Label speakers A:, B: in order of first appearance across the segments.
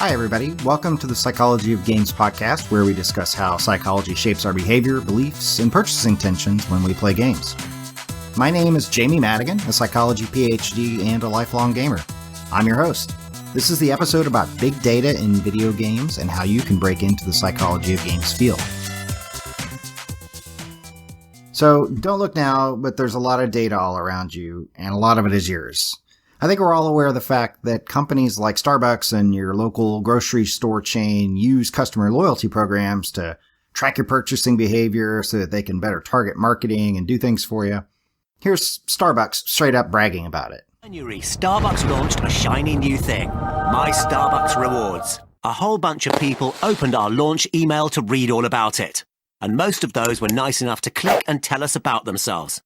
A: Hi, everybody. Welcome to the Psychology of Games podcast, where we discuss how psychology shapes our behavior, beliefs, and purchasing intentions when we play games. My name is Jamie Madigan, a psychology PhD and a lifelong gamer. I'm your host. This is the episode about big data in video games and how you can break into the psychology of games field. So, don't look now, but there's a lot of data all around you, and a lot of it is yours. I think we're all aware of the fact that companies like Starbucks and your local grocery store chain use customer loyalty programs to track your purchasing behavior so that they can better target marketing and do things for you. Here's Starbucks straight up bragging about it.
B: January, Starbucks launched a shiny new thing, My Starbucks Rewards. A whole bunch of people opened our launch email to read all about it. And most of those were nice enough to click and tell us about themselves.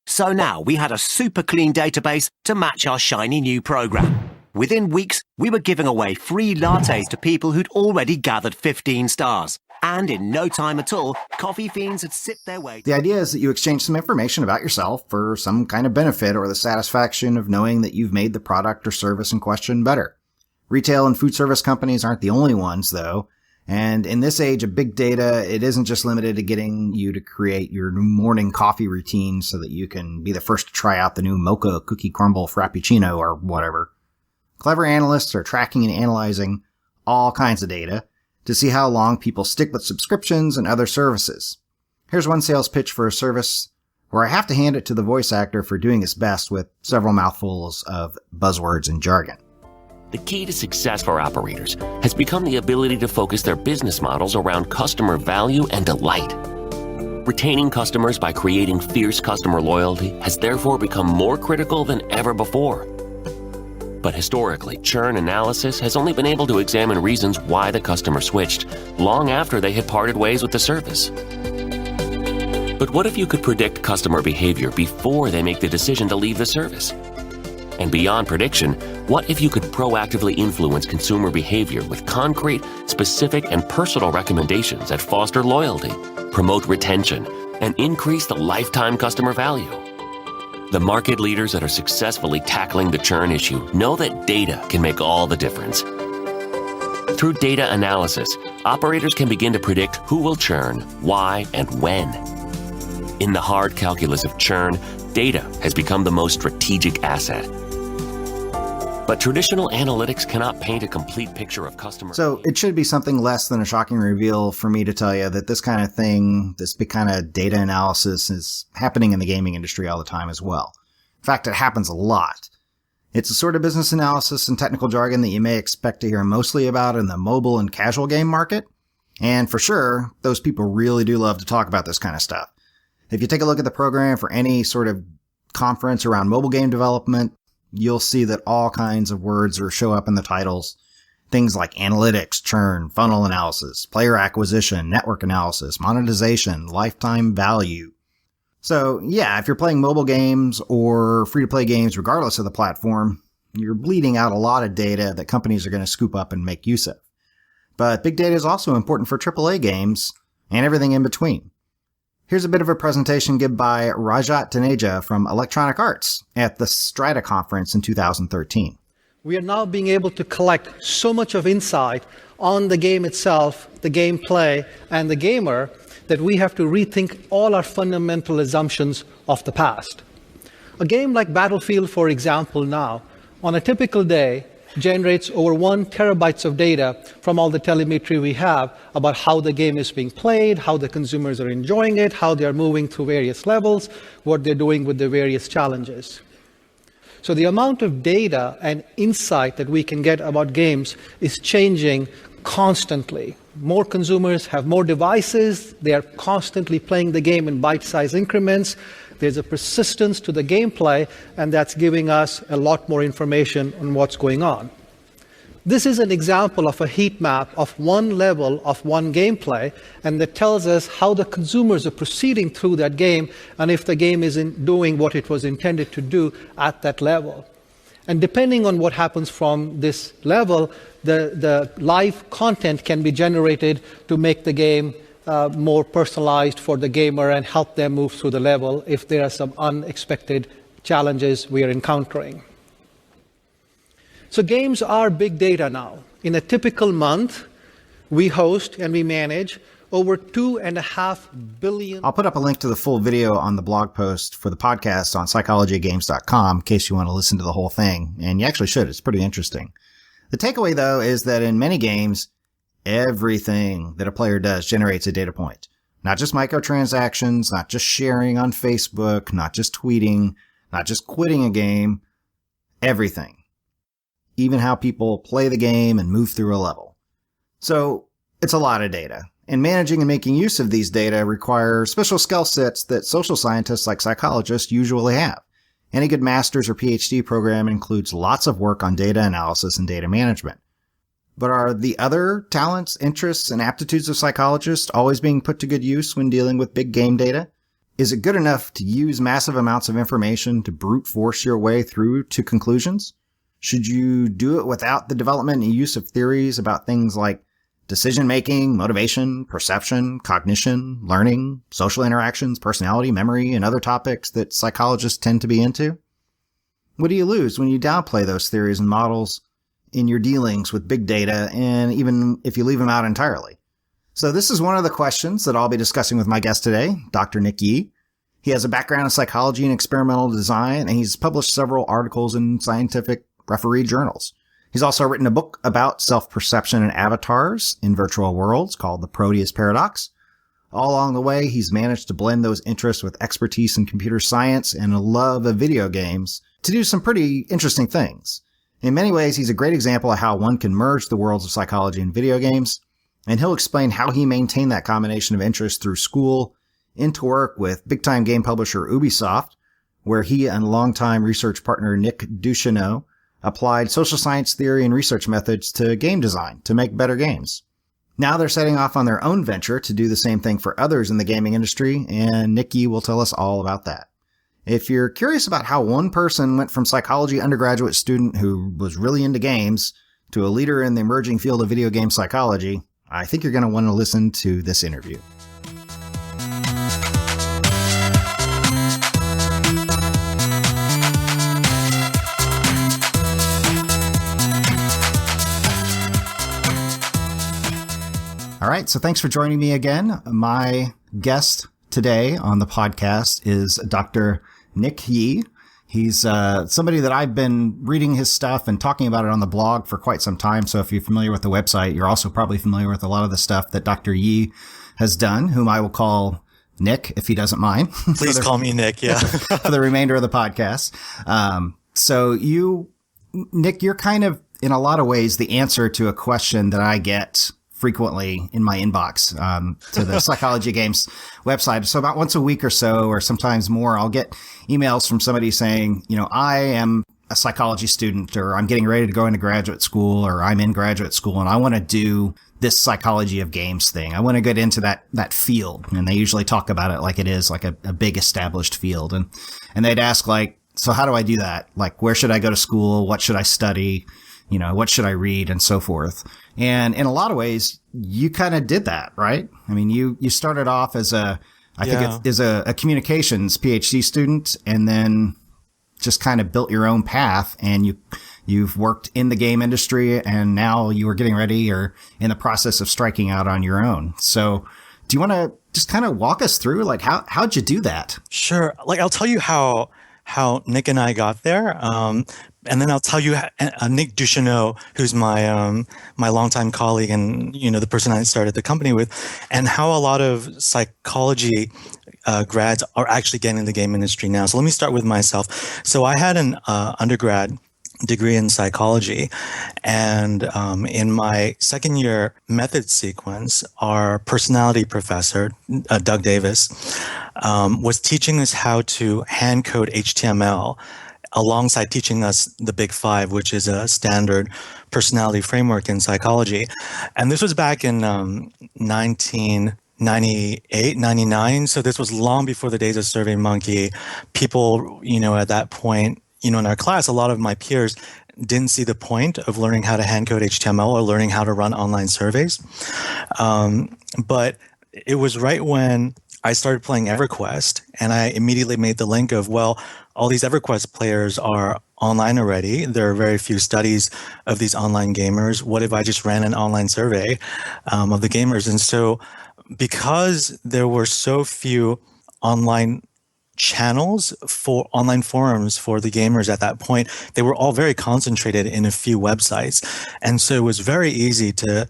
B: So now we had a super clean database to match our shiny new program. Within weeks, we were giving away free lattes to people who'd already gathered 15 stars. And in no time at all, coffee fiends had sipped their way.
A: The idea is that you exchange some information about yourself for some kind of benefit or the satisfaction of knowing that you've made the product or service in question better. Retail and food service companies aren't the only ones, though. And in this age of big data, it isn't just limited to getting you to create your new morning coffee routine so that you can be the first to try out the new mocha cookie crumble frappuccino or whatever. Clever analysts are tracking and analyzing all kinds of data to see how long people stick with subscriptions and other services. Here's one sales pitch for a service where I have to hand it to the voice actor for doing his best with several mouthfuls of buzzwords and jargon.
C: The key to success for operators has become the ability to focus their business models around customer value and delight. Retaining customers by creating fierce customer loyalty has therefore become more critical than ever before. But historically, churn analysis has only been able to examine reasons why the customer switched long after they had parted ways with the service. But what if you could predict customer behavior before they make the decision to leave the service? And beyond prediction, what if you could proactively influence consumer behavior with concrete, specific, and personal recommendations that foster loyalty, promote retention, and increase the lifetime customer value? The market leaders that are successfully tackling the churn issue know that data can make all the difference. Through data analysis, operators can begin to predict who will churn, why, and when. In the hard calculus of churn, data has become the most strategic asset. But traditional analytics cannot paint a complete picture of customer
A: So it should be something less than a shocking reveal for me to tell you that this kind of thing, this big kind of data analysis is happening in the gaming industry all the time as well. In fact, it happens a lot. It's a sort of business analysis and technical jargon that you may expect to hear mostly about in the mobile and casual game market. And for sure, those people really do love to talk about this kind of stuff. If you take a look at the program for any sort of conference around mobile game development, you'll see that all kinds of words show up in the titles. Things like analytics, churn, funnel analysis, player acquisition, network analysis, monetization, lifetime value. So yeah, if you're playing mobile games or free-to-play games, regardless of the platform, you're bleeding out a lot of data that companies are going to scoop up and make use of. But big data is also important for AAA games and everything in between. Here's a bit of a presentation given by Rajat Taneja from Electronic Arts at the Strata conference in 2013.
D: We are now being able to collect so much of insight on the game itself, the gameplay, and the gamer that we have to rethink all our fundamental assumptions of the past. A game like Battlefield, for example, now, on a typical day, generates over 1 terabytes of data from all the telemetry we have about how the game is being played, how the consumers are enjoying it, how they are moving through various levels, what they're doing with the various challenges. So the amount of data and insight that we can get about games is changing constantly. More consumers have more devices. They are constantly playing the game in bite-sized increments. There's a persistence to the gameplay, and that's giving us a lot more information on what's going on. This is an example of a heat map of one level of one gameplay, and that tells us how the consumers are proceeding through that game and if the game isn't doing what it was intended to do at that level. And depending on what happens from this level, the live content can be generated to make the game more personalized for the gamer and help them move through the level if there are some unexpected challenges we are encountering. So games are big data now. In a typical month, we host and we manage over 2.5 billion.
A: I'll put up a link to the full video on the blog post for the podcast on psychologyofgames.com in case you want to listen to the whole thing. And you actually should. It's pretty interesting. The takeaway, though, is that in many games, everything that a player does generates a data point. Not just microtransactions, not just sharing on Facebook, not just tweeting, not just quitting a game. Everything. Even how people play the game and move through a level. So it's a lot of data. And managing and making use of these data require special skill sets that social scientists like psychologists usually have. Any good master's or PhD program includes lots of work on data analysis and data management. But are the other talents, interests, and aptitudes of psychologists always being put to good use when dealing with big game data? Is it good enough to use massive amounts of information to brute force your way through to conclusions? Should you do it without the development and use of theories about things like decision-making, motivation, perception, cognition, learning, social interactions, personality, memory, and other topics that psychologists tend to be into? What do you lose when you downplay those theories and models in your dealings with big data, and even if you leave them out entirely? So this is one of the questions that I'll be discussing with my guest today, Dr. Nick Yee. He has a background in psychology and experimental design, and he's published several articles in scientific referee journals. He's also written a book about self-perception and avatars in virtual worlds called The Proteus Paradox. All along the way, he's managed to blend those interests with expertise in computer science and a love of video games to do some pretty interesting things. In many ways, he's a great example of how one can merge the worlds of psychology and video games, and he'll explain how he maintained that combination of interest through school into work with big-time game publisher Ubisoft, where he and longtime research partner Nick Ducheneau applied social science theory and research methods to game design to make better games. Now they're setting off on their own venture to do the same thing for others in the gaming industry, and Nick Yee will tell us all about that. If you're curious about how one person went from psychology undergraduate student who was really into games to a leader in the emerging field of video game psychology, I think you're going to want to listen to this interview. All right, so thanks for joining me again. My guest today on the podcast is Dr. Nick Yee. He's somebody that I've been reading his stuff and talking about it on the blog for quite some time. So if you're familiar with the website, you're also probably familiar with a lot of the stuff that Dr. Yee has done, whom I will call Nick, if he doesn't mind.
E: Please call me Nick, yeah.
A: For the remainder of the podcast. So you, Nick, you're kind of, in a lot of ways, the answer to a question that I get frequently in my inbox to the Psychology Games website. So about once a week or so, or sometimes more, I'll get emails from somebody saying, you know, I am a psychology student, or I'm getting ready to go into graduate school, or I'm in graduate school, and I want to do this psychology of games thing. I want to get into that field. And they usually talk about it like it is like a big established field. And they'd ask like, so how do I do that? Like, where should I go to school? What should I study? You know, what should I read, and so forth. And in a lot of ways, you kind of did that, right? I mean, you started off as I think it is a communications PhD student, and then just kind of built your own path, and you've worked in the game industry, and now you are getting ready or in the process of striking out on your own. So do you want to just kind of walk us through, like, how'd you do that?
E: Sure. Like, I'll tell you how Nick and I got there. And then I'll tell you Nick Ducheneau, who's my longtime colleague and, you know, the person I started the company with, and how a lot of psychology grads are actually getting in the game industry now. So let me start with myself. So I had an undergrad degree in psychology, and in my second year method sequence, our personality professor, Doug Davis, was teaching us how to hand code HTML alongside teaching us the Big Five, which is a standard personality framework in psychology. And this was back in 1998, 99. So this was long before the days of SurveyMonkey. People, you know, at that point, you know, in our class, a lot of my peers didn't see the point of learning how to hand code HTML or learning how to run online surveys. But it was right when I started playing EverQuest, and I immediately made the link of, well, all these EverQuest players are online already. There are very few studies of these online gamers. What if I just ran an online survey of the gamers? And so because there were so few online channels for online forums for the gamers at that point, they were all very concentrated in a few websites. And so it was very easy to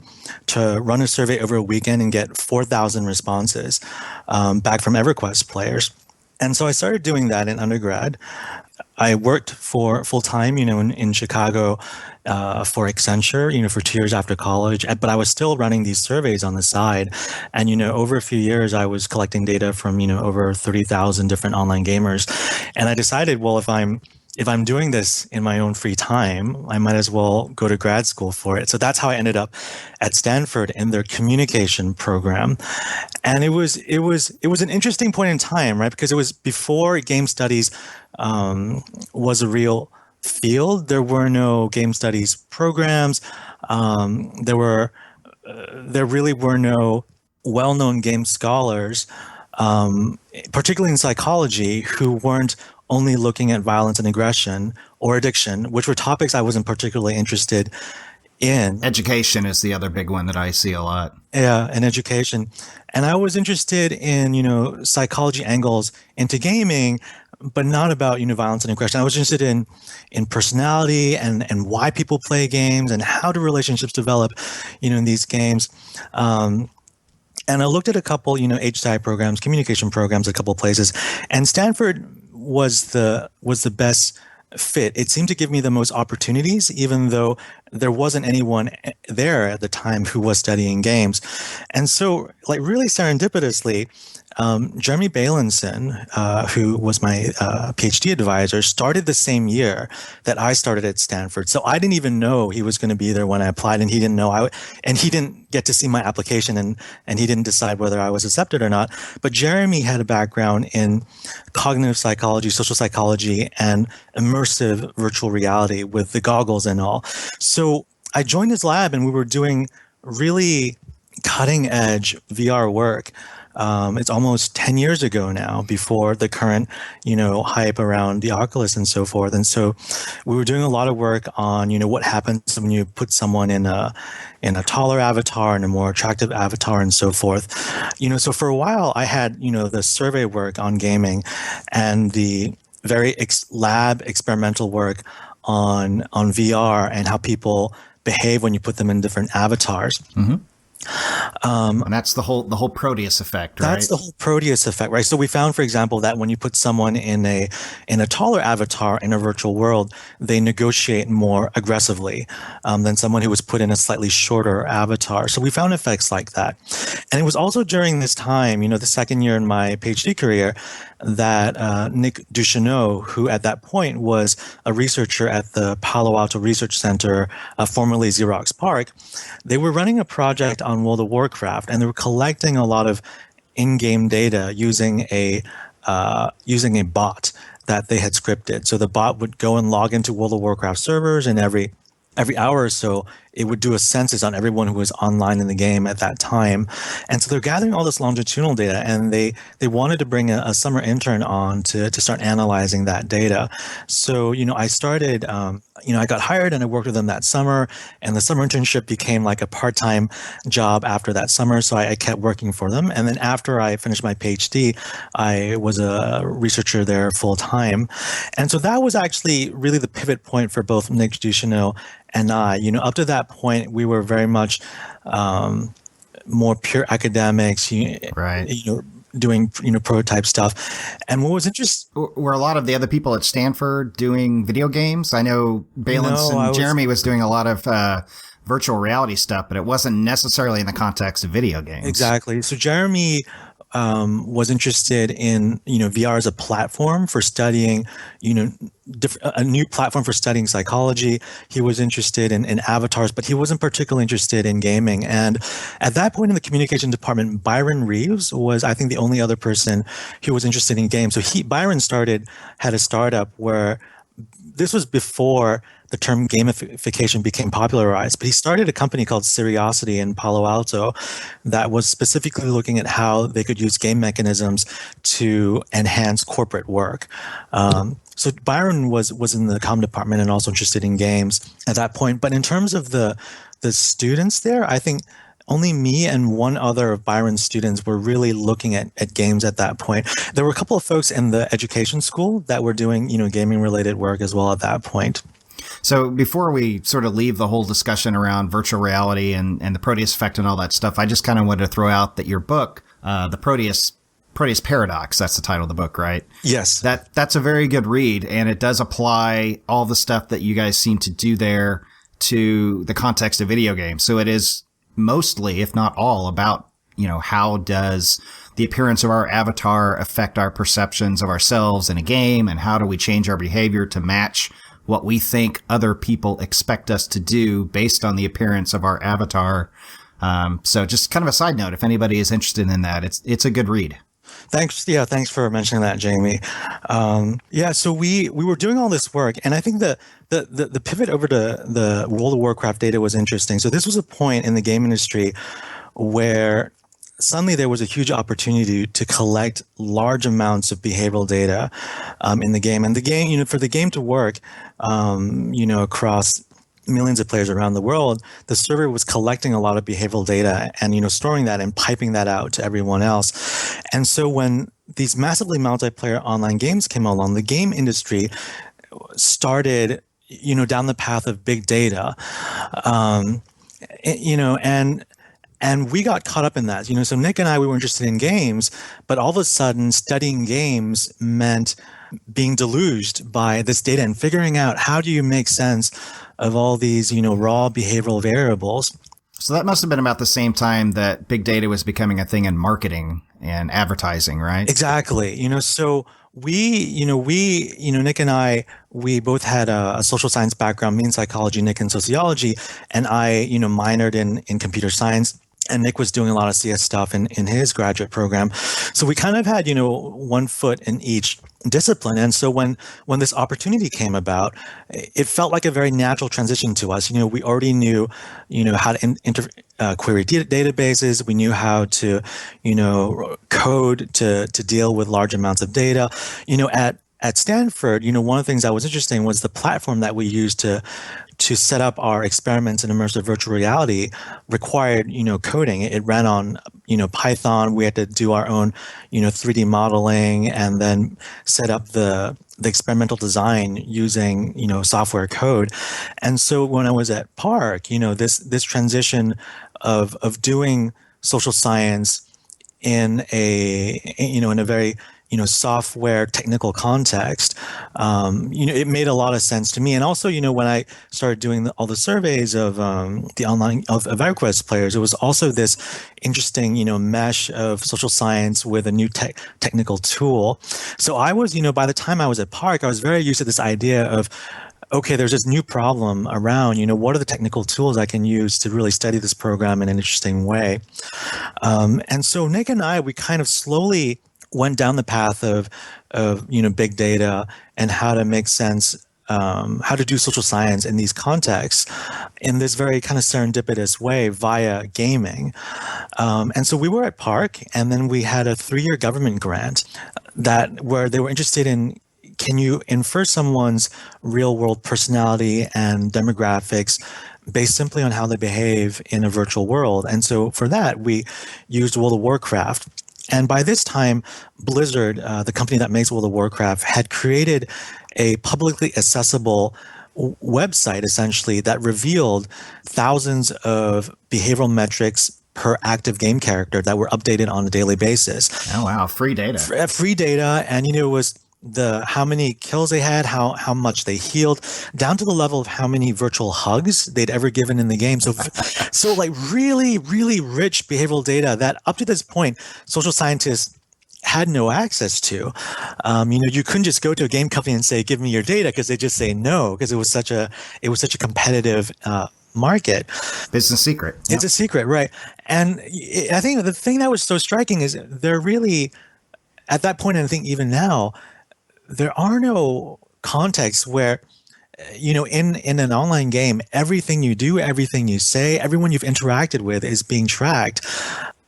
E: run a survey over a weekend and get 4,000 responses back from EverQuest players. And so I started doing that in undergrad. I worked for full time, in Chicago for Accenture, for 2 years after college. But I was still running these surveys on the side. And, over a few years, I was collecting data from, over 30,000 different online gamers. And I decided, well, if I'm doing this in my own free time, I might as well go to grad school for it. So that's how I ended up at Stanford in their communication program. And it was an interesting point in time, right? Because it was before game studies was a real field. There were no game studies programs. There really were no well-known game scholars, particularly in psychology, who weren't only looking at violence and aggression or addiction, which were topics I wasn't particularly interested in.
A: Education is the other big one that I see a lot.
E: Yeah, and education. And I was interested in, psychology angles into gaming, but not about, violence and aggression. I was interested in personality and why people play games and how do relationships develop, in these games. And I looked at a couple, HSI programs, communication programs, a couple of places, and Stanford was the best fit. It seemed to give me the most opportunities, even though there wasn't anyone there at the time who was studying games. And so, really serendipitously, Jeremy Bailenson, who was my PhD advisor, started the same year that I started at Stanford. So I didn't even know he was going to be there when I applied, and he didn't know and he didn't get to see my application, and he didn't decide whether I was accepted or not. But Jeremy had a background in cognitive psychology, social psychology, and immersive virtual reality with the goggles and all. So I joined his lab, and we were doing really cutting edge VR work. It's almost 10 years ago now, before the current, hype around the Oculus and so forth. And so we were doing a lot of work on, what happens when you put someone in a taller avatar and a more attractive avatar and so forth. So for a while I had, the survey work on gaming and the very lab experimental work on VR and how people behave when you put them in different avatars. Mm-hmm.
A: And that's the whole Proteus effect, right?
E: That's the whole Proteus effect, right? So we found, for example, that when you put someone in a taller avatar in a virtual world, they negotiate more aggressively than someone who was put in a slightly shorter avatar. So we found effects like that. And it was also during this time, the second year in my PhD career, that Nick Ducheneau, who at that point was a researcher at the Palo Alto Research Center, formerly Xerox PARC, they were running a project on World of Warcraft, and they were collecting a lot of in-game data using a bot that they had scripted. So the bot would go and log into World of Warcraft servers, and every hour or so, it would do a census on everyone who was online in the game at that time. And so they're gathering all this longitudinal data, and they wanted to bring a summer intern on to start analyzing that data. So, I started, I got hired and I worked with them that summer, and the summer internship became like a part-time job after that summer. So I kept working for them. And then after I finished my PhD, I was a researcher there full-time. And so that was actually really the pivot point for both Nick Ducheneau and I. Up to that point, we were very much more pure academics,
A: right?
E: Doing prototype stuff. And what was interesting,
A: were a lot of the other people at Stanford doing video games? I know Jeremy was doing a lot of virtual reality stuff, but it wasn't necessarily in the context of video games.
E: Exactly. So Jeremy was interested in VR as a platform for studying a new platform for studying psychology. He was interested in avatars, but he wasn't particularly interested in gaming. And at that point in the communication department, Byron Reeves was, I think, the only other person who was interested in games. So Byron had a startup where this was before the term gamification became popularized, but he started a company called Curiosity in Palo Alto that was specifically looking at how they could use game mechanisms to enhance corporate work. So Byron was in the comm department and also interested in games at that point. But in terms of the students there, I think only me and one other of Byron's students were really looking at games at that point. There were a couple of folks in the education school that were doing, gaming related work as well at that point.
A: So before we sort of leave the whole discussion around virtual reality and the Proteus effect and all that stuff, I just kind of wanted to throw out that your book, the Proteus Paradox, that's the title of the book, right?
E: Yes.
A: That's a very good read, and it does apply all the stuff that you guys seem to do there to the context of video games. So it is mostly, if not all, about, how does the appearance of our avatar affect our perceptions of ourselves in a game, and how do we change our behavior to match what we think other people expect us to do based on the appearance of our avatar. So just kind of a side note, if anybody is interested in that, it's a good read.
E: Thanks. Yeah, thanks for mentioning that, Jamie. So we were doing all this work, and I think the pivot over to the World of Warcraft data was interesting. So this was a point in the game industry where suddenly there was a huge opportunity to collect large amounts of behavioral data in the game. And the game, for the game to work, across millions of players around the world, the server was collecting a lot of behavioral data and, storing that and piping that out to everyone else. And so when these massively multiplayer online games came along, the game industry started, down the path of big data, and we got caught up in that. So Nick and I, we were interested in games, but all of a sudden studying games meant being deluged by this data and figuring out how do you make sense of all these, raw behavioral variables.
A: So that must have been about the same time that big data was becoming a thing in marketing and advertising, right?
E: Exactly. So Nick and I, we both had a social science background, me in psychology, Nick in sociology, and I, minored in computer science. And Nick was doing a lot of CS stuff in his graduate program. So we kind of had, one foot in each discipline. And so when this opportunity came about, it felt like a very natural transition to us. We already knew, how to query databases. We knew how to, code to deal with large amounts of data. At Stanford, one of the things that was interesting was the platform that we used to set up our experiments in immersive virtual reality required, coding. It ran on, Python. We had to do our own, 3D modeling and then set up the experimental design using, software code. And so when I was at Park, this transition of doing social science in a very software technical context, it made a lot of sense to me. And also, when I started doing all the surveys of the online of EverQuest players, it was also this interesting, mesh of social science with a new technical tool. So I was, by the time I was at Park, I was very used to this idea of, okay, there's this new problem around, what are the technical tools I can use to really study this program in an interesting way? And so Nick and I, we kind of slowly went down the path of big data and how to make sense, how to do social science in these contexts in this very kind of serendipitous way via gaming. And so we were at Park, and then we had a 3-year government grant where they were interested in, can you infer someone's real world personality and demographics based simply on how they behave in a virtual world? And so for that, we used World of Warcraft. And by this time, Blizzard, the company that makes World of Warcraft, had created a publicly accessible website, essentially, that revealed thousands of behavioral metrics per active game character that were updated on a daily basis.
A: Oh, wow. Free data.
E: Free data. And, it was how many kills they had, how much they healed, down to the level of how many virtual hugs they'd ever given in the game. So like really, really rich behavioral data that up to this point, social scientists had no access to. You couldn't just go to a game company and say, give me your data, because they just say no, because it was such a competitive market.
A: Business secret.
E: It's a secret, right? And I think the thing that was so striking is they're really, at that point, and I think even now, there are no context where, in an online game, everything you do, everything you say, everyone you've interacted with is being tracked.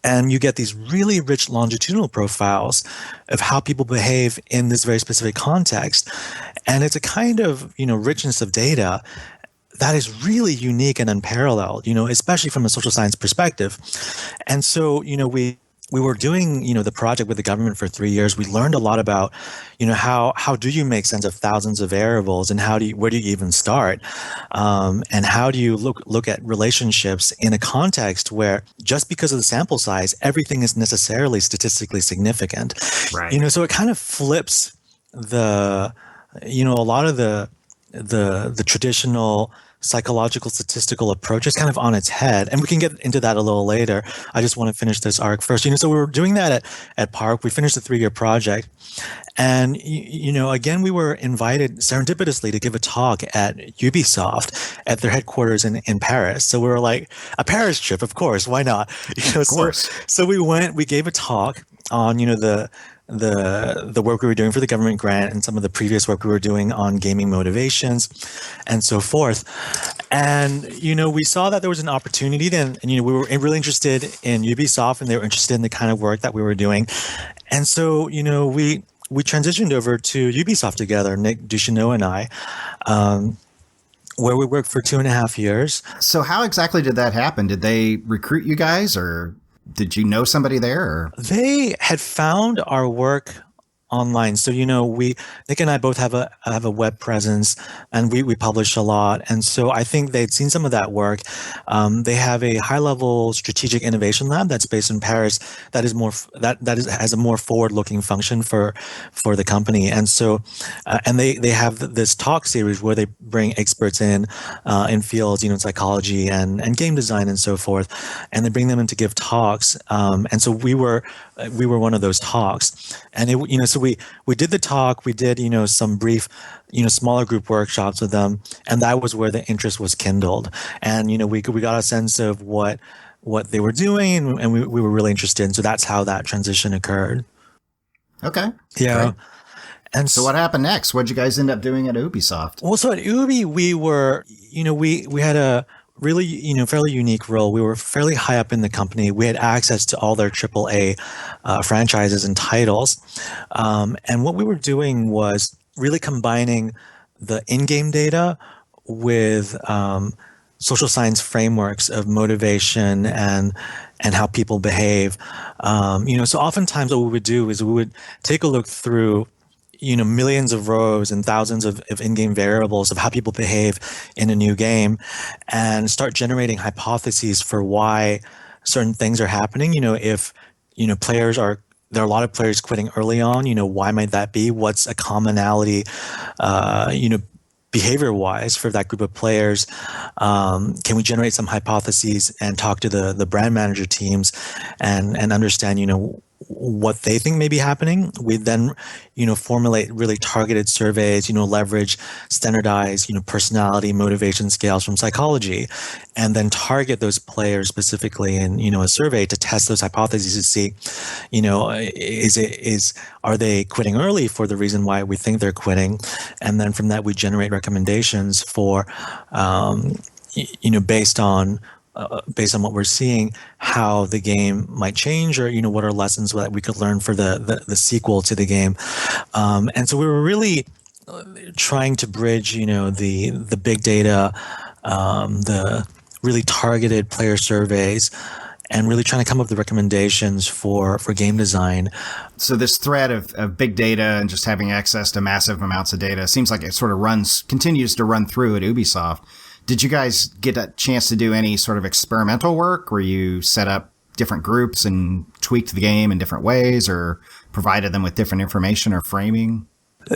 E: And you get these really rich longitudinal profiles of how people behave in this very specific context. And it's a kind of, richness of data that is really unique and unparalleled, especially from a social science perspective. And so, we were doing, the project with the government for 3 years. We learned a lot about, how do you make sense of thousands of variables, and where do you even start? And how do you look at relationships in a context where just because of the sample size, everything is necessarily statistically significant.
A: Right.
E: So it kind of flips a lot of the traditional psychological statistical approach is kind of on its head, and we can get into that a little later. I just want to finish this arc first. So we were doing that at Park. We finished the 3-year project, and again, we were invited serendipitously to give a talk at Ubisoft at their headquarters in Paris. So we were like, a Paris trip, of course, why not?
A: Of course.
E: So we gave a talk on the work we were doing for the government grant and some of the previous work we were doing on gaming motivations and so forth. And, we saw that there was an opportunity then, and, we were really interested in Ubisoft, and they were interested in the kind of work that we were doing. And so, we transitioned over to Ubisoft together, Nick Ducheneau and I, where we worked for 2.5 years.
A: So how exactly did that happen? Did they recruit you guys, or did you know somebody there? Or?
E: They had found our work online. So, Nick and I both have a web presence, and we publish a lot. And so I think they'd seen some of that work. They have a high-level strategic innovation lab that's based in Paris that is has a more forward-looking function for the company. And so, and they have this talk series where they bring experts in fields, psychology and game design and so forth, and they bring them in to give talks. And so we were one of those talks, and so we did the talk, we did, some brief, smaller group workshops with them, and that was where the interest was kindled. And, we got a sense of what they were doing, and we were really interested. And so that's how that transition occurred.
A: Okay.
E: Yeah.
A: Great. And so what happened next? What did you guys end up doing at Ubisoft?
E: Well, so at Ubi, we were, we had a really, fairly unique role. We were fairly high up in the company. We had access to all their AAA franchises and titles. And what we were doing was really combining the in-game data with social science frameworks of motivation and how people behave. So oftentimes what we would do is we would take a look through millions of rows and thousands of in-game variables of how people behave in a new game, and start generating hypotheses for why certain things are happening. If, there are a lot of players quitting early on, why might that be? What's a commonality, behavior-wise for that group of players? Can we generate some hypotheses and talk to the brand manager teams and understand, what they think may be happening? We then, formulate really targeted surveys, leverage standardized, personality motivation scales from psychology, and then target those players specifically in, a survey to test those hypotheses to see, are they quitting early for the reason why we think they're quitting? And then from that, we generate recommendations for, based on what we're seeing, how the game might change, or what are lessons that we could learn for the sequel to the game. And so we were really trying to bridge, the big data, the really targeted player surveys, and really trying to come up with recommendations for game design.
A: So this thread of big data and just having access to massive amounts of data seems like it sort of continues to run through at Ubisoft. Did you guys get a chance to do any sort of experimental work where you set up different groups and tweaked the game in different ways, or provided them with different information or framing?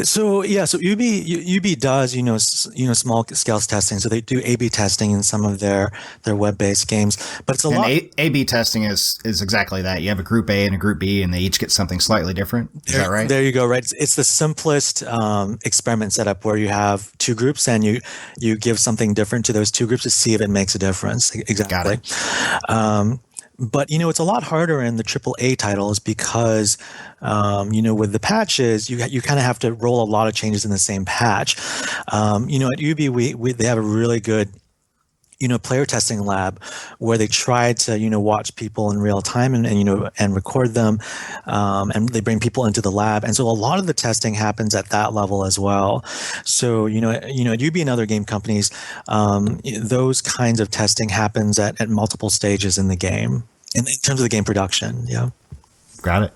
E: So Ubi does small scale testing. So they do A/B testing in some of their web-based games, but it's a lot.
A: A/B testing is exactly that. You have a group A and a group B, and they each get something slightly different. Is that right?
E: There you go. Right. It's the simplest experiment setup where you have two groups and you give something different to those two groups to see if it makes a difference. Exactly.
A: Got it.
E: But, it's a lot harder in the AAA titles because, with the patches, you kind of have to roll a lot of changes in the same patch. At Ubi, they have a really good player testing lab where they try to, watch people in real time and record them. And they bring people into the lab. And so a lot of the testing happens at that level as well. So, at Ubi and other game companies, those kinds of testing happens at multiple stages in the game in terms of the game production. Yeah.
A: Got it.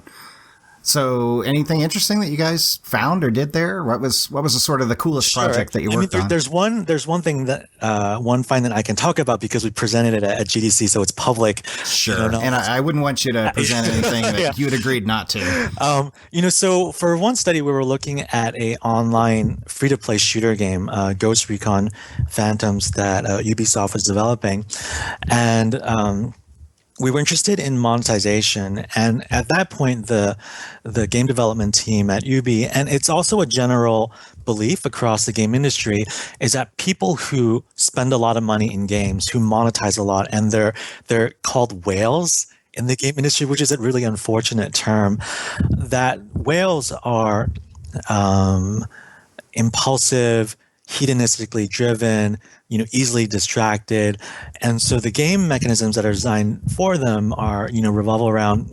A: So anything interesting that you guys found or did there? What was the sort of the coolest project that you worked on?
E: There's one thing that one find that I can talk about because we presented it at GDC, so it's public.
A: Sure. And I wouldn't want you to present anything that you'd agreed not to.
E: So for one study, we were looking at a online free-to-play shooter game, Ghost Recon Phantoms, that Ubisoft was developing, and we were interested in monetization, and at that point, the game development team at Ubi, and it's also a general belief across the game industry, is that people who spend a lot of money in games, who monetize a lot, and they're called whales in the game industry, which is a really unfortunate term, that whales are impulsive, hedonistically driven, easily distracted. And so the game mechanisms that are designed for them are, revolve around,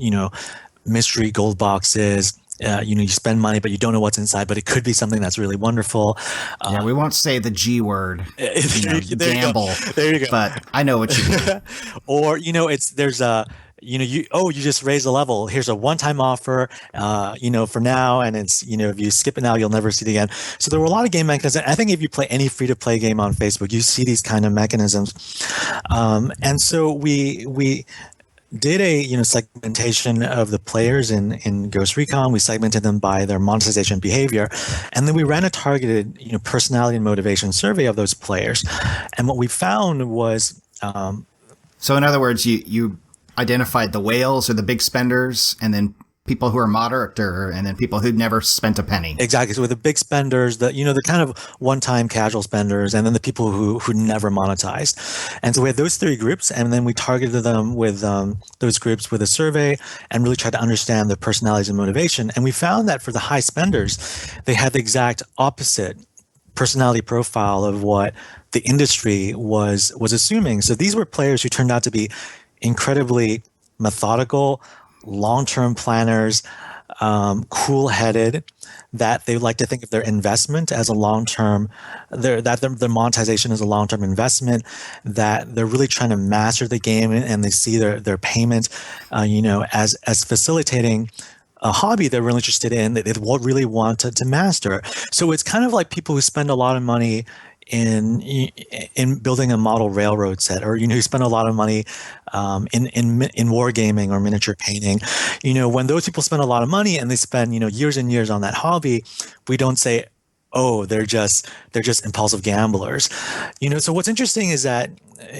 E: mystery gold boxes. You spend money, but you don't know what's inside, but it could be something that's really wonderful.
A: Yeah, we won't say the G word, gamble.
E: There you go.
A: But I know what you mean.
E: Or, you just raise a level. Here's a one-time offer, for now, and it's, if you skip it now, you'll never see it again. So there were a lot of game mechanisms. I think if you play any free-to-play game on Facebook, you see these kind of mechanisms. And so we did a segmentation of the players in Ghost Recon. We segmented them by their monetization behavior, and then we ran a targeted personality and motivation survey of those players. And what we found was,
A: so in other words, you identified the whales or the big spenders, and then people who are moderate, and then people who'd never spent a penny.
E: Exactly. So with the big spenders, the kind of one-time casual spenders, and then the people who never monetized. And so we had those three groups, and then we targeted them with those groups with a survey and really tried to understand their personalities and motivation. And we found that for the high spenders, they had the exact opposite personality profile of what the industry was assuming. So these were players who turned out to be incredibly methodical, long-term planners, cool-headed, that they like to think of their investment as a long-term, their monetization as a long-term investment, that they're really trying to master the game, and they see their payment, as facilitating a hobby they're really interested in, that they really want to master. So it's kind of like people who spend a lot of money in building a model railroad set, or who spend a lot of money in wargaming or miniature painting. When those people spend a lot of money and they spend years and years on that hobby, we don't say, oh, they're just impulsive gamblers. So what's interesting is that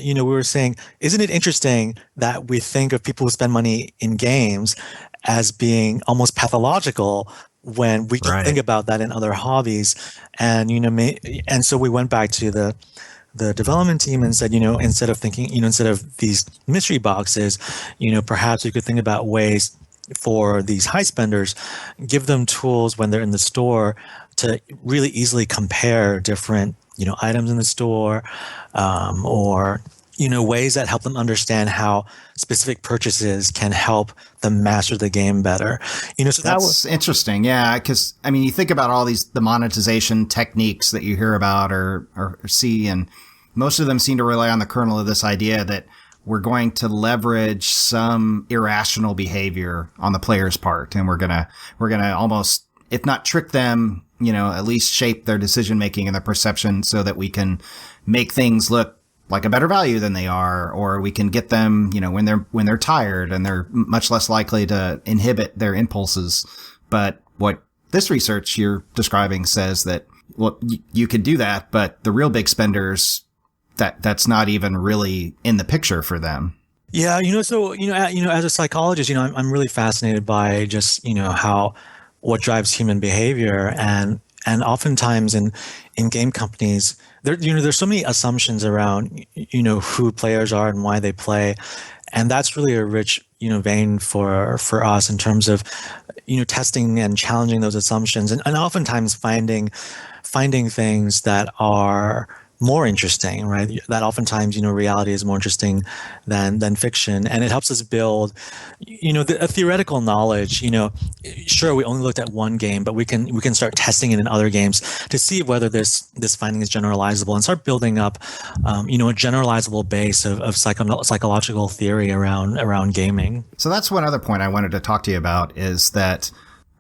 E: we were saying, isn't it interesting that we think of people who spend money in games as being almost pathological when we can think about that in other hobbies? And and so we went back to the development team and said, instead of thinking, instead of these mystery boxes, perhaps we could think about ways for these high spenders, give them tools when they're in the store to really easily compare different items in the store, or ways that help them understand how specific purchases can help them master the game better. So
A: that's interesting. Yeah. Cause you think about all the monetization techniques that you hear about or see, and most of them seem to rely on the kernel of this idea that we're going to leverage some irrational behavior on the player's part. And we're going to almost, if not trick them, at least shape their decision making and their perception so that we can make things look like a better value than they are, or we can get them, when they're tired and they're much less likely to inhibit their impulses. But what this research you're describing says that, well, you could do that, but the real big spenders, that's not even really in the picture for them.
E: Yeah. So, as a psychologist, I'm really fascinated by just, what drives human behavior. And and oftentimes in game companies, there's so many assumptions around, who players are and why they play. And that's really a rich, vein for us in terms of, testing and challenging those assumptions, and oftentimes finding things that are more interesting, right? That oftentimes, reality is more interesting than fiction, and it helps us build, a theoretical knowledge. Sure, we only looked at one game, but we can start testing it in other games to see whether this finding is generalizable, and start building up, a generalizable base of psychological theory around gaming.
A: So that's one other point I wanted to talk to you about, is that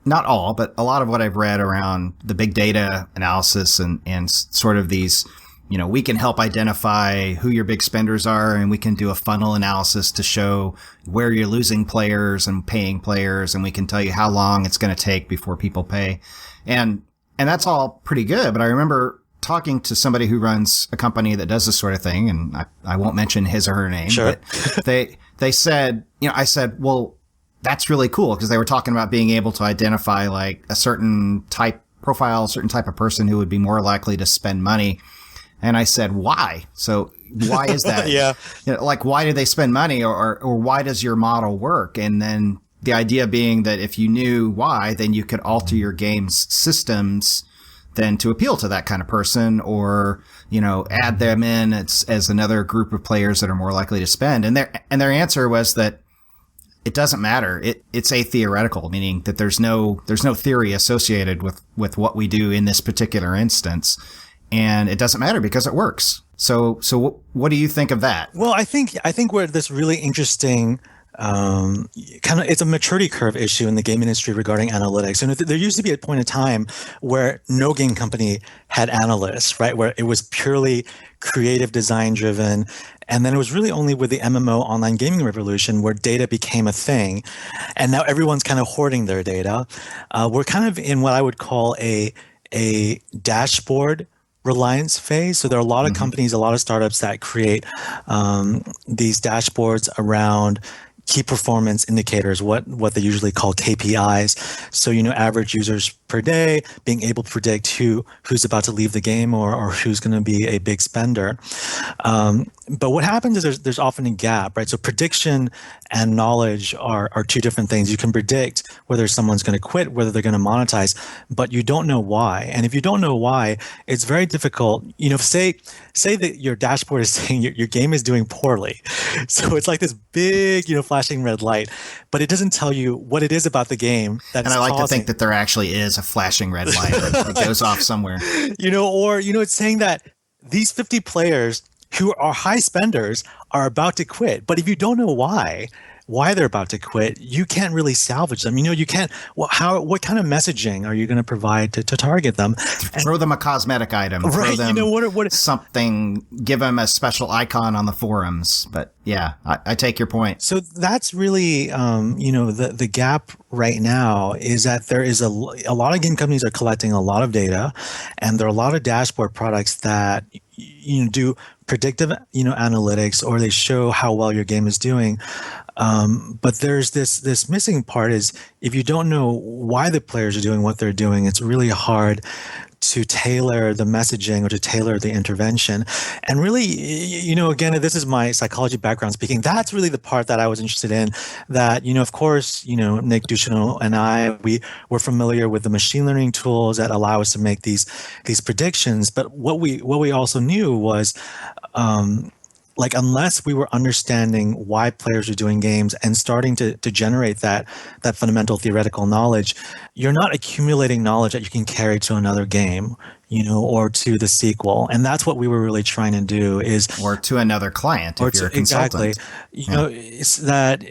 A: not all, but a lot of what I've read around the big data analysis and sort of these, we can help identify who your big spenders are, and we can do a funnel analysis to show where you're losing players and paying players, and we can tell you how long it's going to take before people pay. And that's all pretty good. But I remember talking to somebody who runs a company that does this sort of thing, and I won't mention his or her name,
E: sure.
A: But they said, I said, well, that's really cool, because they were talking about being able to identify like a certain type profile, a certain type of person who would be more likely to spend money. And I said, why? So why is that?
E: Yeah.
A: Like, why do they spend money, or why does your model work? And then the idea being that if you knew why, then you could alter your game's systems then to appeal to that kind of person, or, add them in as another group of players that are more likely to spend. And their answer was that it doesn't matter. It's theoretical, meaning that there's no theory associated with what we do in this particular instance. And it doesn't matter because it works. So what do you think of that?
E: Well, I think we're at this really interesting it's a maturity curve issue in the game industry regarding analytics. And there used to be a point in time where no game company had analysts, right? Where it was purely creative design driven. And then it was really only with the MMO online gaming revolution where data became a thing. And now everyone's kind of hoarding their data. We're kind of in what I would call a dashboard reliance phase. So there are a lot of companies, a lot of startups that create these dashboards around key performance indicators, what they usually call KPIs. So, average users per day, being able to predict who's about to leave the game or who's going to be a big spender. But what happens is there's often a gap, right? So prediction and knowledge are two different things. You can predict whether someone's going to quit, whether they're going to monetize, but you don't know why. And if you don't know why, it's very difficult. Say that your dashboard is saying your game is doing poorly. So it's like this big, flashing red light, but it doesn't tell you what it is about the game that. And I like
A: to think that there actually is a flashing red light that goes off somewhere.
E: It's saying that these 50 players who are high spenders are about to quit. But if you don't know why they're about to quit, you can't really salvage them. You can't. What kind of messaging are you going to provide to target them?
A: Throw them a cosmetic item.
E: Right.
A: Throw them what something. Give them a special icon on the forums. But yeah, I take your point.
E: So that's really, the gap right now is that there is a lot of game companies are collecting a lot of data, and there are a lot of dashboard products that do predictive analytics, or they show how well your game is doing. But there's this missing part is if you don't know why the players are doing what they're doing, it's really hard to tailor the messaging or to tailor the intervention. And really, again, this is my psychology background speaking. That's really the part that I was interested in. That, of course, Nick Ducheneau and I, we were familiar with the machine learning tools that allow us to make these predictions. But what we also knew was, unless we were understanding why players are doing games and starting to generate that fundamental theoretical knowledge, you're not accumulating knowledge that you can carry to another game, or to the sequel. And that's what we were really trying to do or to
A: another client if you're a consultant.
E: Exactly. It's that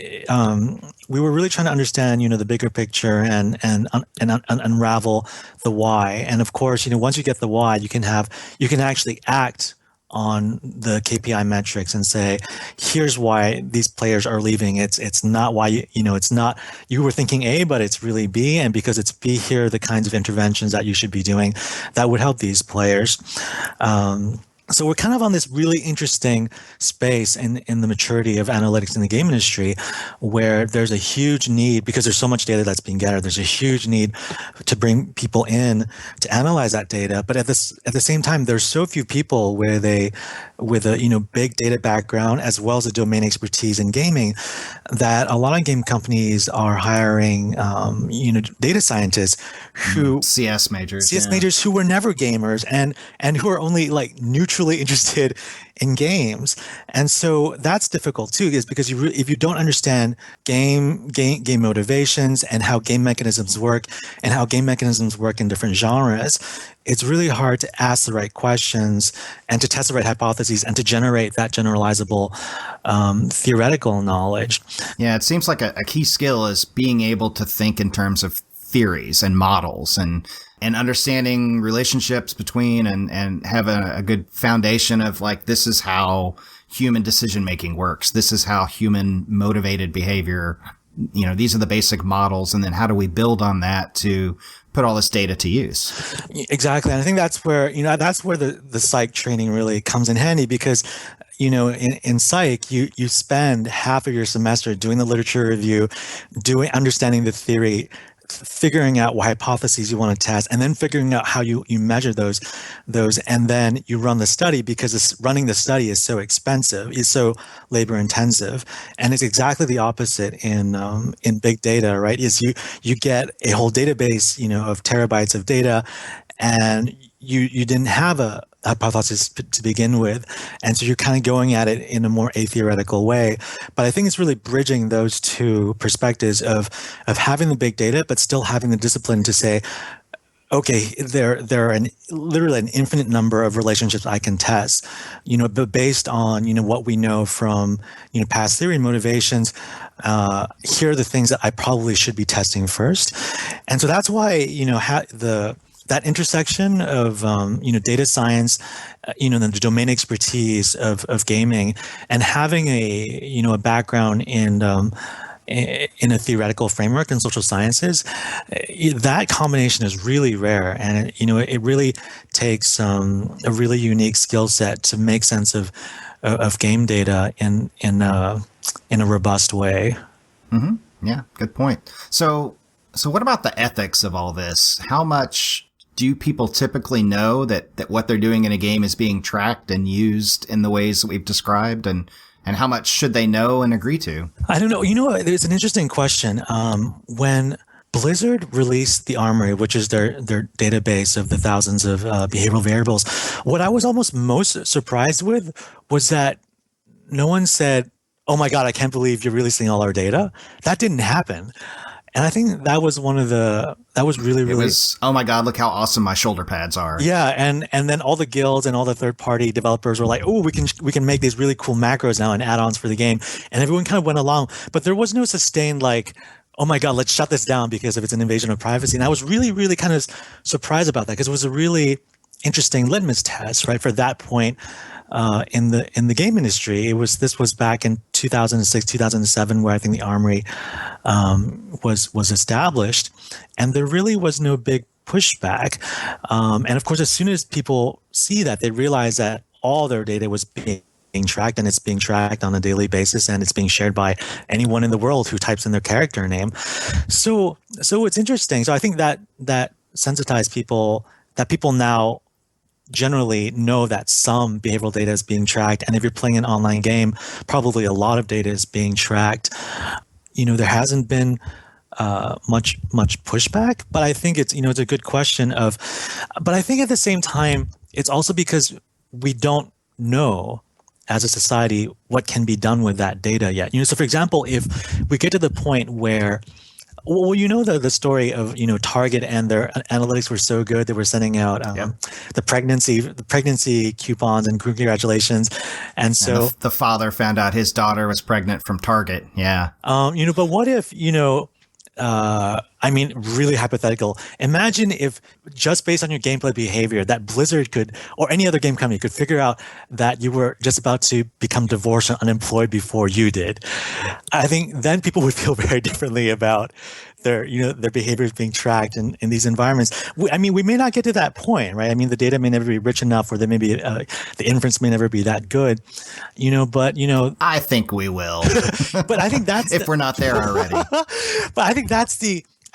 E: we were really trying to understand, the bigger picture and unravel the why. And of course, once you get the why, you can actually act on the KPI metrics and say, here's why these players are leaving. It's not why it's not you were thinking A, but it's really B. And because it's B, here are the kinds of interventions that you should be doing that would help these players. So we're kind of on this really interesting space in the maturity of analytics in the game industry, where there's a huge need, because there's so much data that's being gathered, there's a huge need to bring people in to analyze that data. But at the same time, there's so few people with a big data background as well as a domain expertise in gaming, that a lot of game companies are hiring data scientists who
A: CS majors
E: who were never gamers and who are only like neutrally interested in games. And so that's difficult too, is because if you don't understand game motivations and how game mechanisms work and how game mechanisms work in different genres, it's really hard to ask the right questions and to test the right hypotheses and to generate that generalizable theoretical knowledge.
A: Yeah, it seems like a key skill is being able to think in terms of theories and models and understanding relationships between and have a good foundation of like, this is how human decision making works. This is how human motivated behavior, these are the basic models. And then how do we build on that to put all this data to use?
E: Exactly. And I think that's where, the psych training really comes in handy, because in psych, you spend half of your semester doing the literature review, understanding the theory, figuring out what hypotheses you want to test, and then figuring out how you measure those, and then you run the study, because running the study is so expensive, is so labor intensive. And it's exactly the opposite in big data, right? Is you get a whole database, of terabytes of data, and you didn't have a hypothesis to begin with. And so you're kind of going at it in a more theoretical way. But I think it's really bridging those two perspectives of having the big data, but still having the discipline to say, okay, there are literally an infinite number of relationships I can test, but based on, what we know from, past theory and motivations, here are the things that I probably should be testing first. And so that's why, that intersection of data science, the domain expertise of gaming, and having a background in a theoretical framework in social sciences, that combination is really rare, and it really takes a really unique skill set to make sense of game data in a robust way.
A: Mm-hmm. Yeah, good point. So what about the ethics of all this? How much do people typically know that what they're doing in a game is being tracked and used in the ways that we've described? And how much should they know and agree to?
E: I don't know. There's an interesting question. When Blizzard released the Armory, which is their database of the thousands of behavioral variables, what I was almost most surprised with was that no one said, "Oh my God, I can't believe you're releasing all our data." That didn't happen. And I think that was really,
A: it was, oh my God, look how awesome my shoulder pads are.
E: Yeah. And then all the guilds and all the third party developers were like, oh, we can make these really cool macros now and add-ons for the game. And everyone kind of went along, but there was no sustained like, oh my God, let's shut this down because if it's an invasion of privacy. And I was really, really kind of surprised about that, because it was a really interesting litmus test, right? For that point, in the game industry, this was back in 2006, 2007, where I think the Armory was established, and there really was no big pushback. And of course, as soon as people see that, they realize that all their data was being tracked, and it's being tracked on a daily basis, and it's being shared by anyone in the world who types in their character name. So it's interesting. So I think that sensitized people, that people now generally know that some behavioral data is being tracked. And if you're playing an online game, probably a lot of data is being tracked. There hasn't been much pushback, but I think it's a good question but I think at the same time, it's also because we don't know as a society what can be done with that data yet. So for example, if we get to the point where, well, the story of, Target and their analytics were so good, they were sending out the pregnancy coupons and congratulations. And so
A: the father found out his daughter was pregnant from Target. Yeah.
E: But what if, really hypothetical. Imagine if just based on your gameplay behavior that Blizzard could, or any other game company could figure out that you were just about to become divorced and unemployed before you did. I think then people would feel very differently about their behavior is being tracked in these environments. We may not get to that point, right? I mean, the data may never be rich enough, or the inference may never be that good, but
A: I think we will.
E: But I think that's
A: if we're not there already.
E: But I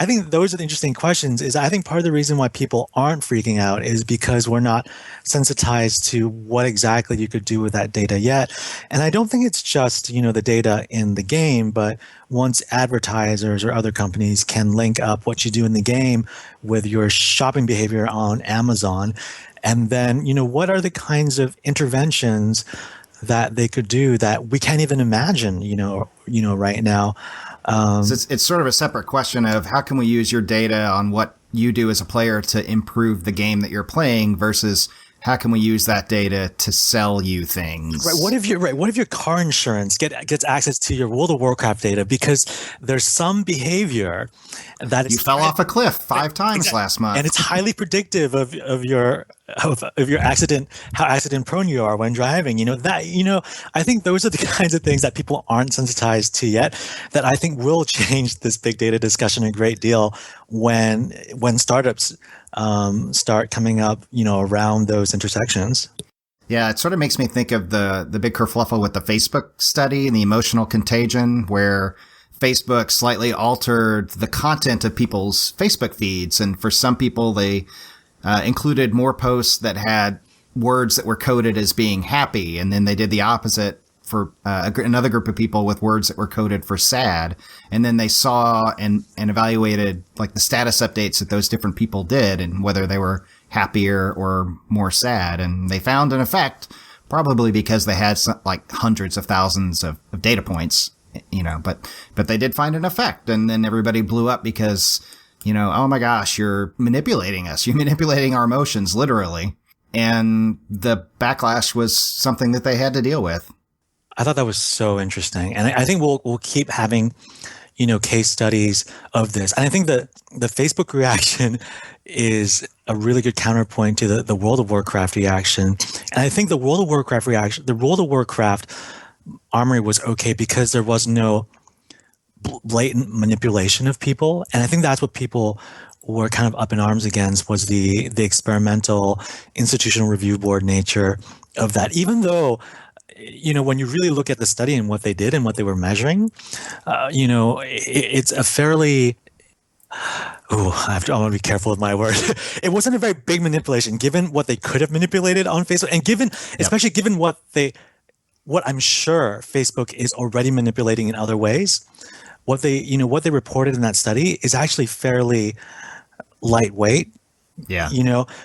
E: think those are the interesting questions. I think part of the reason why people aren't freaking out is because we're not sensitized to what exactly you could do with that data yet. And I don't think it's just, the data in the game, but once advertisers or other companies can link up what you do in the game with your shopping behavior on Amazon, and then, what are the kinds of interventions that they could do that we can't even imagine, right now.
A: So it's sort of a separate question of how can we use your data on what you do as a player to improve the game that you're playing versus how can we use that data to sell you things?
E: Right. What if your car insurance gets access to your World of Warcraft data because there's some behavior that
A: you fell off a cliff 5 times last month,
E: and it's highly predictive of your accident, how accident prone you are when driving. I think those are the kinds of things that people aren't sensitized to yet, that I think will change this big data discussion a great deal when startups start coming up, around those intersections.
A: Yeah, it sort of makes me think of the big kerfluffle with the Facebook study and the emotional contagion, where Facebook slightly altered the content of people's Facebook feeds. And for some people, they included more posts that had words that were coded as being happy. And then they did the opposite for another group of people with words that were coded for sad. And then they saw and evaluated like the status updates that those different people did and whether they were happier or more sad. And they found an effect, probably because they had like hundreds of thousands of data points, but they did find an effect. And then everybody blew up because, oh my gosh, you're manipulating us. You're manipulating our emotions, literally. And the backlash was something that they had to deal with.
E: I thought that was so interesting. And I think we'll keep having, case studies of this. And I think that the Facebook reaction is a really good counterpoint to the World of Warcraft reaction. And I think the World of Warcraft armory was okay because there was no blatant manipulation of people. And I think that's what people were kind of up in arms against, was the experimental institutional review board nature of that. Even though, when you really look at the study and what they did and what they were measuring, it's a fairly, I want to be careful with my word. It wasn't a very big manipulation, given what they could have manipulated on Facebook, and especially given what I'm sure Facebook is already manipulating in other ways. What they reported in that study is actually fairly lightweight.
A: Yeah.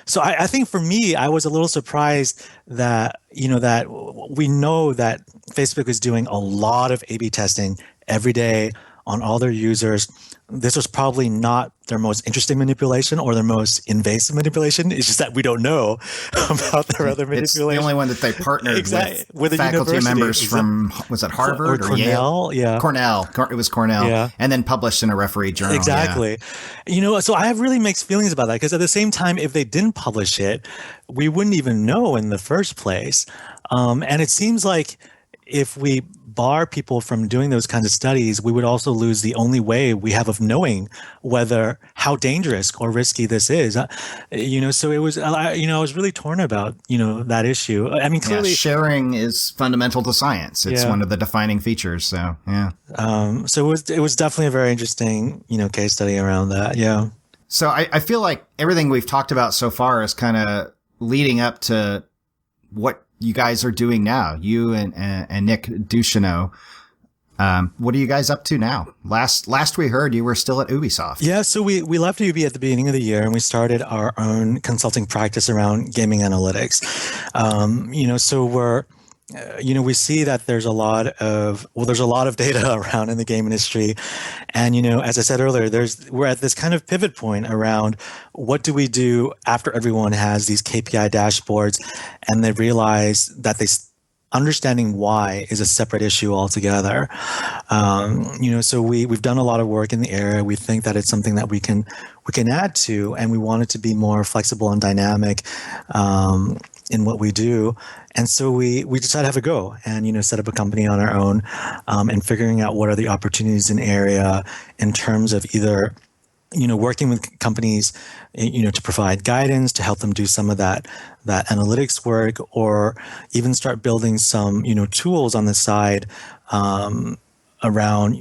E: So I think for me, I was a little surprised that, that we know that Facebook is doing a lot of A/B testing every day on all their users. This was probably not their most interesting manipulation or their most invasive manipulation. It's just that we don't know about their other manipulation.
A: It's the only one that they partnered with faculty members from, was it Harvard or
E: Cornell?
A: Yale?
E: Yeah.
A: Cornell. It was Cornell.
E: Yeah.
A: And then published in a referee journal.
E: Exactly.
A: Yeah.
E: So I have really mixed feelings about that, because at the same time, if they didn't publish it, we wouldn't even know in the first place. And it seems like if we bar people from doing those kinds of studies, we would also lose the only way we have of knowing how dangerous or risky this is. So it was, I was really torn about, that issue. I mean, clearly
A: sharing is fundamental to science. It's one of the defining features. So, yeah.
E: So it was definitely a very interesting, case study around that. Yeah.
A: So I feel like everything we've talked about so far is kind of leading up to what you guys are doing now, you and Nick Ducheneau. What are you guys up to now? Last we heard, you were still at Ubisoft.
E: Yeah, so we left UB at the beginning of the year, and we started our own consulting practice around gaming analytics. So we're we see that there's a lot of data around in the game industry. And, as I said earlier, we're at this kind of pivot point around what do we do after everyone has these KPI dashboards and they realize that understanding why is a separate issue altogether. So we've done a lot of work in the area. We think that it's something that we can add to, and we want it to be more flexible and dynamic. in what we do. And so we decided to have a go and, set up a company on our own, and figuring out what are the opportunities in area in terms of either, working with companies, to provide guidance, to help them do some of that analytics work, or even start building some, tools on the side, around,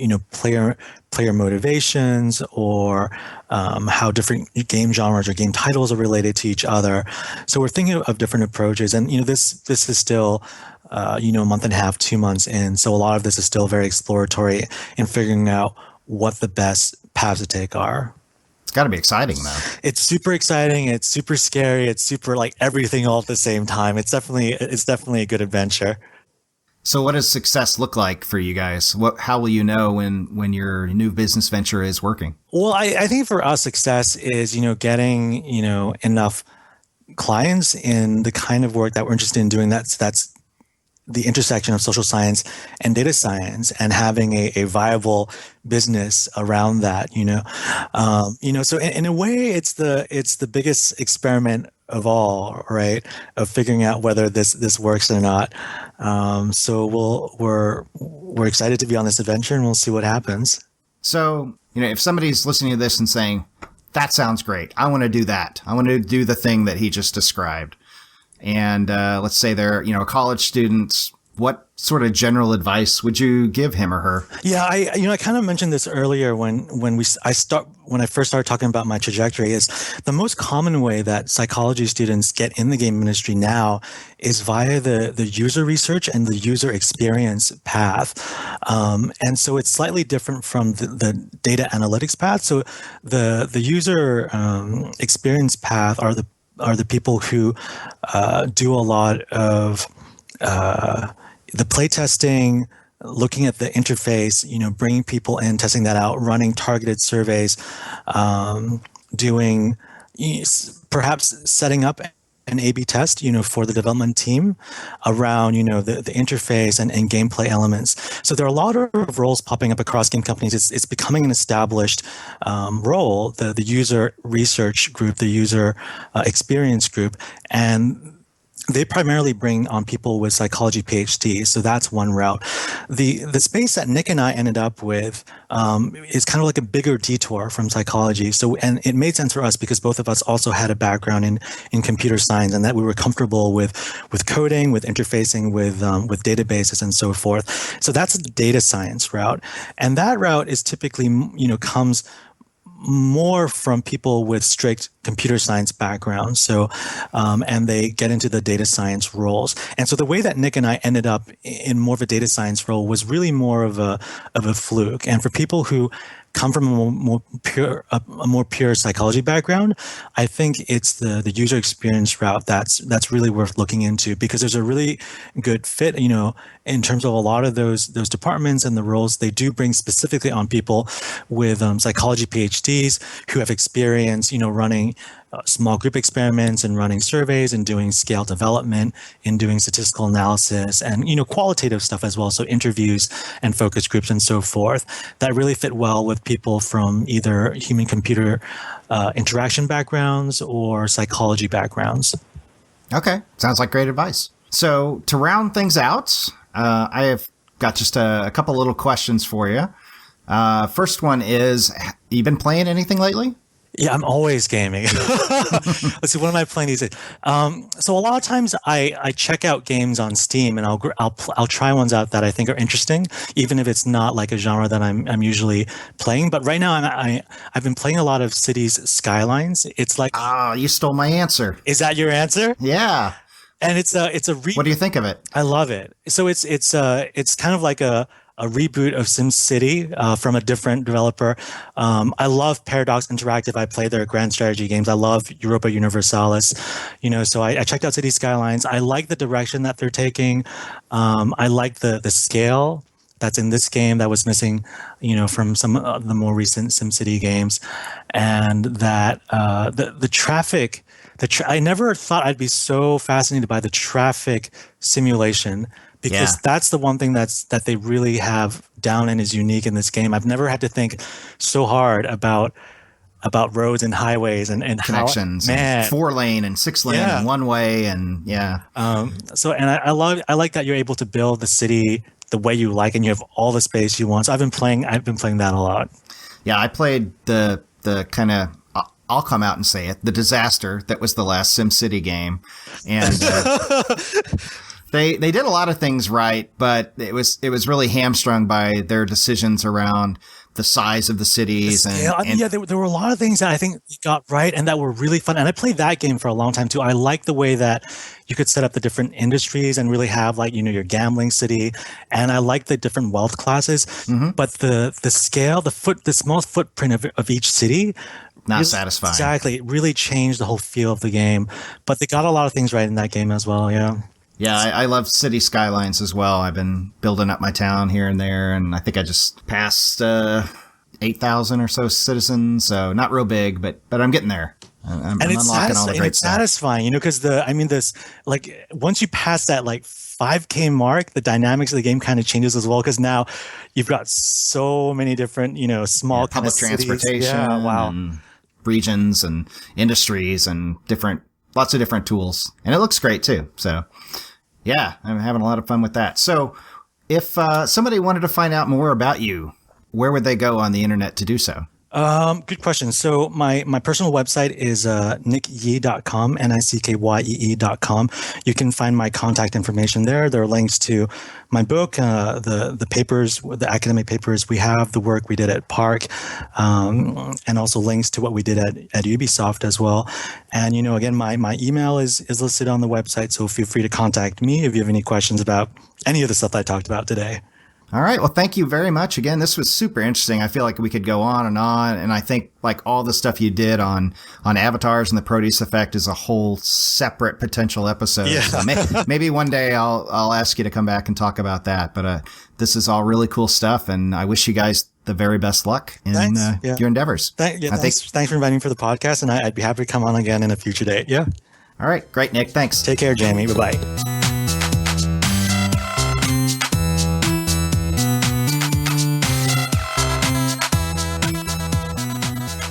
E: player motivations, or how different game genres or game titles are related to each other. So we're thinking of different approaches, and this is still a month and a half, 2 months in. So a lot of this is still very exploratory in figuring out what the best paths to take are.
A: It's got to be exciting, though.
E: It's super exciting. It's super scary. It's super like everything all at the same time. It's definitely a good adventure.
A: So what does success look like for you guys? How will you know when your new business venture is working?
E: Well, I think for us, success is, getting, enough clients in the kind of work that we're interested in doing. That's the intersection of social science and data science, and having a viable business around that, so in a way, it's the biggest experiment of all, right? Of figuring out whether this works or not. So we're excited to be on this adventure, and we'll see what happens.
A: So, if somebody's listening to this and saying, that sounds great, I want to do that. I want to do the thing that he just described. And let's say they're, a college student, what sort of general advice would you give him or her?
E: Yeah, I kind of mentioned this earlier when I first started talking about my trajectory. Is the most common way that psychology students get in the game industry now is via the user research and the user experience path, and so it's slightly different from the data analytics path. So the user experience path are the people who do a lot of the play testing, looking at the interface, bringing people in, testing that out, running targeted surveys, doing perhaps setting up an A/B test, for the development team around, the interface and gameplay elements. So there are a lot of roles popping up across game companies. It's becoming an established role, the user research group, the user experience group, and they primarily bring on people with psychology PhDs, so that's one route. The space that Nick and I ended up with is kind of like a bigger detour from psychology. So, and it made sense for us because both of us also had a background in computer science, and that we were comfortable with coding, with interfacing with databases and so forth. So that's the data science route, and that route is typically comes more from people with strict computer science backgrounds. So, and they get into the data science roles. And so the way that Nick and I ended up in more of a data science role was really more of a fluke. And for people who come from a more pure psychology background, I think it's the user experience route that's really worth looking into, because there's a really good fit, in terms of a lot of those departments and the roles. They do bring specifically on people with psychology PhDs who have experience, running small group experiments and running surveys and doing scale development and doing statistical analysis and, qualitative stuff as well. So interviews and focus groups and so forth that really fit well with people from either human computer interaction backgrounds or psychology backgrounds.
A: Okay. Sounds like great advice. So to round things out, I have got just a couple little questions for you. First one is, you been playing anything lately?
E: Yeah, I'm always gaming. Let's see, what am I playing these days? So a lot of times I check out games on Steam, and I'll try ones out that I think are interesting, even if it's not like a genre that I'm usually playing. But right now I've been playing a lot of Cities Skylines. It's like,
A: you stole my answer.
E: Is that your answer?
A: Yeah.
E: And it's a
A: what do you think of it?
E: I love it. So it's kind of like a reboot of SimCity from a different developer. I love Paradox Interactive. I play their grand strategy games. I love Europa Universalis. So I checked out Cities Skylines. I like the direction that they're taking. I like the scale that's in this game that was missing, from some of the more recent SimCity games, and that the traffic. I never thought I'd be so fascinated by the traffic simulation, because that's the one thing that they really have down and is unique in this game. I've never had to think so hard about about roads and highways and
A: connections,
E: how, man,
A: and 4-lane and 6-lane and one way, and
E: So I like that you're able to build the city the way you like, and you have all the space you want. So I've been playing that a lot. Yeah,
A: I played the kind of, I'll come out and say it, the disaster that was the last SimCity game, and they did a lot of things right, but it was really hamstrung by their decisions around the size of the cities.
E: There were a lot of things that I think got right and that were really fun. And I played that game for a long time too. I like the way that you could set up the different industries and really have your gambling city. And I like the different wealth classes. Mm-hmm. But the scale, the small footprint of each city,
A: not satisfying.
E: Exactly. It really changed the whole feel of the game. But they got a lot of things right in that game as well. Yeah.
A: Yeah, I love city skylines as well. I've been building up my town here and there, and I think I just passed 8,000 or so citizens, so not real big, but I'm getting there. I'm unlocking all the great stuff.
E: It's satisfying, because once you pass that 5K mark, the dynamics of the game kind of changes as well, because now you've got so many different, small
A: public transportation,
E: and
A: regions and industries and lots of different tools, and it looks great too. So. Yeah, I'm having a lot of fun with that. So if somebody wanted to find out more about you, where would they go on the internet to do so?
E: Good question. So my personal website is nickyee.com, NICKYEE.com. You can find my contact information there. There are links to my book, the papers, the academic papers we have, the work we did at Park, and also links to what we did at Ubisoft as well. And, again, my email is listed on the website, so feel free to contact me if you have any questions about any of the stuff I talked about today.
A: All right. Well, thank you very much. Again, this was super interesting. I feel like we could go on. And I think all the stuff you did on avatars and the Proteus effect is a whole separate potential episode.
E: Yeah.
A: So maybe one day I'll ask you to come back and talk about that. But this is all really cool stuff. And I wish you guys the very best luck in your endeavors.
E: Thanks for inviting me for the podcast. And I'd be happy to come on again in a future date. Yeah.
A: All right. Great, Nick. Thanks.
E: Take care, Jamie. Bye-bye.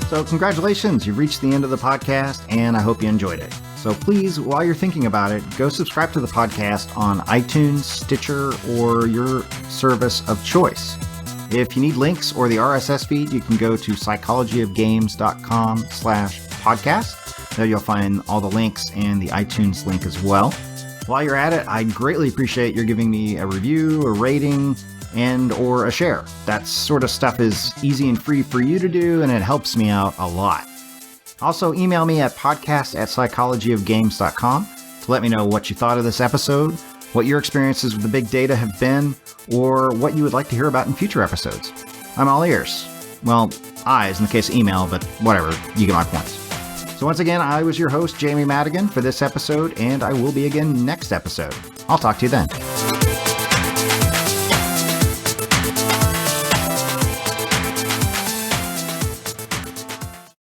A: So congratulations, you've reached the end of the podcast, and I hope you enjoyed it. So please, while you're thinking about it, go subscribe to the podcast on iTunes, Stitcher, or your service of choice. If you need links or the RSS feed, you can go to psychologyofgames.com/podcast. There you'll find all the links and the iTunes link as well. While you're at it, I'd greatly appreciate your giving me a review, a rating, and or a share. That sort of stuff is easy and free for you to do, and it helps me out a lot. Also, email me at podcast@psychologyofgames.com to let me know what you thought of this episode, what your experiences with the big data have been, or what you would like to hear about in future episodes. I'm all ears. Well, eyes in the case of email, but whatever, you get my points. So once again, I was your host, Jamie Madigan, for this episode, and I will be again next episode. I'll talk to you then.